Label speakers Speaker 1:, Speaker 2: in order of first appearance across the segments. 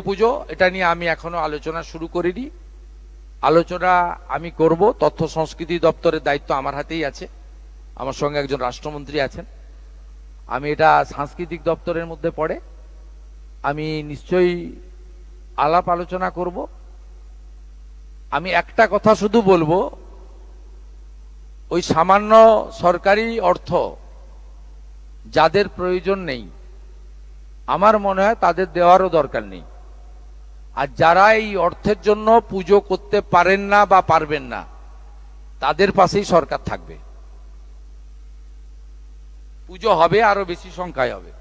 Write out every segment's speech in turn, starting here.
Speaker 1: পুজো এটা নিয়ে আমি এখনো আলোচনা শুরু করিনি। আলোচনা আমি করব, তথ্য সংস্কৃতি দপ্তরের দায়িত্ব আমার হাতেই আছে, আমার সঙ্গে একজন রাষ্ট্রমন্ত্রী আছেন। আমি এটা সাংস্কৃতিক দপ্তরের মধ্যে পড়ে, আমি নিশ্চয়ই আলাপ আলোচনা করব। আমি একটা কথা শুধু বলবো, ওই সামান্য সরকারি অর্থ যাদের প্রয়োজন নেই, আমার মনে হয় তাদের দেওয়ারও দরকার নেই। আর যারা এই অর্থের জন্য পুজো করতে পারেন না বা পারবেন না, তাদের পাশেই সরকার থাকবে। পুজো হবে, আরো বেশি সংখ্যায় হবে।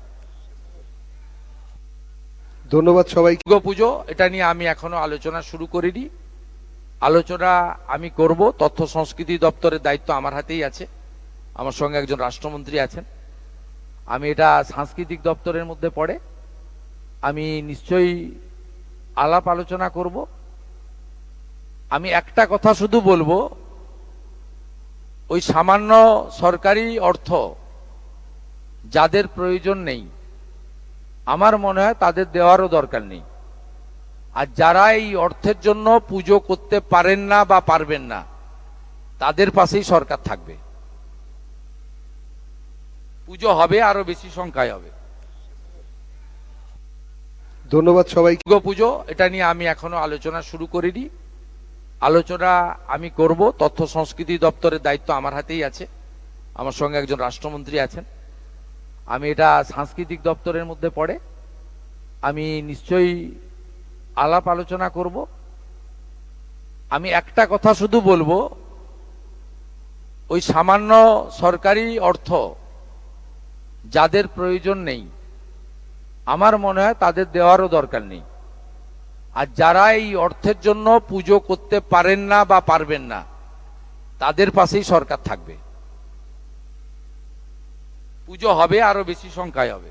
Speaker 2: ধন্যবাদ সবাইকে।
Speaker 1: পুজো এটা নিয়ে আমি এখনো আলোচনা শুরু করিনি। আলোচনা আমি করব, তথ্য সংস্কৃতি দপ্তরের দায়িত্ব আমার হাতেই আছে, আমার সঙ্গে একজন রাষ্ট্রমন্ত্রী আছেন। আমি এটা সাংস্কৃতিক দপ্তরের মধ্যে পড়ে, আমি নিশ্চয়ই আলাপ আলোচনা করব। আমি একটা কথা শুধু বলবো, ওই সামান্য সরকারি অর্থ যাদের প্রয়োজন নেই, আমার মনে হয় তাদের দেওয়ারও দরকার নেই। আর যারা এই অর্থের জন্য পুজো করতে পারেন না বা পারবেন না, তাদের পাশেই সরকার থাকবে। পুজো হবে, আরো বেশি সংখ্যায় হবে।
Speaker 2: ধন্যবাদ সবাইকে।
Speaker 1: পুজো এটা নিয়ে আমি এখনো আলোচনা শুরু করিনি। আলোচনা আমি করব, তথ্য সংস্কৃতি দপ্তরের দায়িত্ব আমার হাতেই আছে, আমার সঙ্গে একজন রাষ্ট্রমন্ত্রী আছেন। আমি এটা সাংস্কৃতিক দপ্তরের মধ্যে পড়ে, আমি নিশ্চয়ই আলাপ আলোচনা করব। আমি একটা কথা শুধু বলবো, ওই সামান্য সরকারি অর্থ যাদের প্রয়োজন নেই, আমার মনে হয় তাদের দেওয়ারও দরকার নেই। আর যারা এই অর্থের জন্য পুজো করতে পারেন না বা পারবেন না, তাদের পাশেই সরকার থাকবে। পুজো হবে, আরো বেশি সংখ্যায় হবে।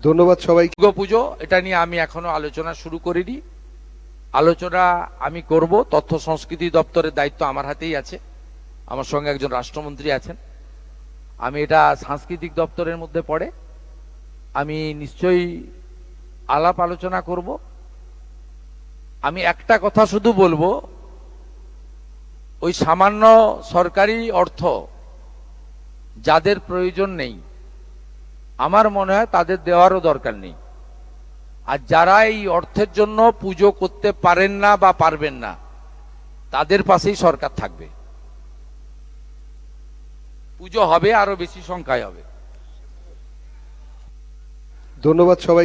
Speaker 2: ধন্যবাদ সবাইকে।
Speaker 1: পুজো এটা নিয়ে আমি এখনো আলোচনা শুরু করিনি। আলোচনা আমি করব, তথ্য সংস্কৃতি দপ্তরের দায়িত্ব আমার হাতেই আছে, আমার সঙ্গে একজন রাষ্ট্রমন্ত্রী আছেন। আমি এটা সাংস্কৃতিক দপ্তরের মধ্যে পড়ে, আমি নিশ্চয়ই আলাপ আলোচনা করব। আমি একটা কথা শুধু বলবো, ওই সামান্য সরকারি অর্থ যাদের প্রয়োজন নেই, আমার মনে হয় তাদের দেওয়ারও দরকার নেই। আর যারা এই অর্থের জন্য পুজো করতে পারেন না বা পারবেন না, তাদের পাশেই সরকার থাকবে। পুজো হবে, আরো বেশি সংখ্যায় হবে।
Speaker 2: ধন্যবাদ সবাইকে।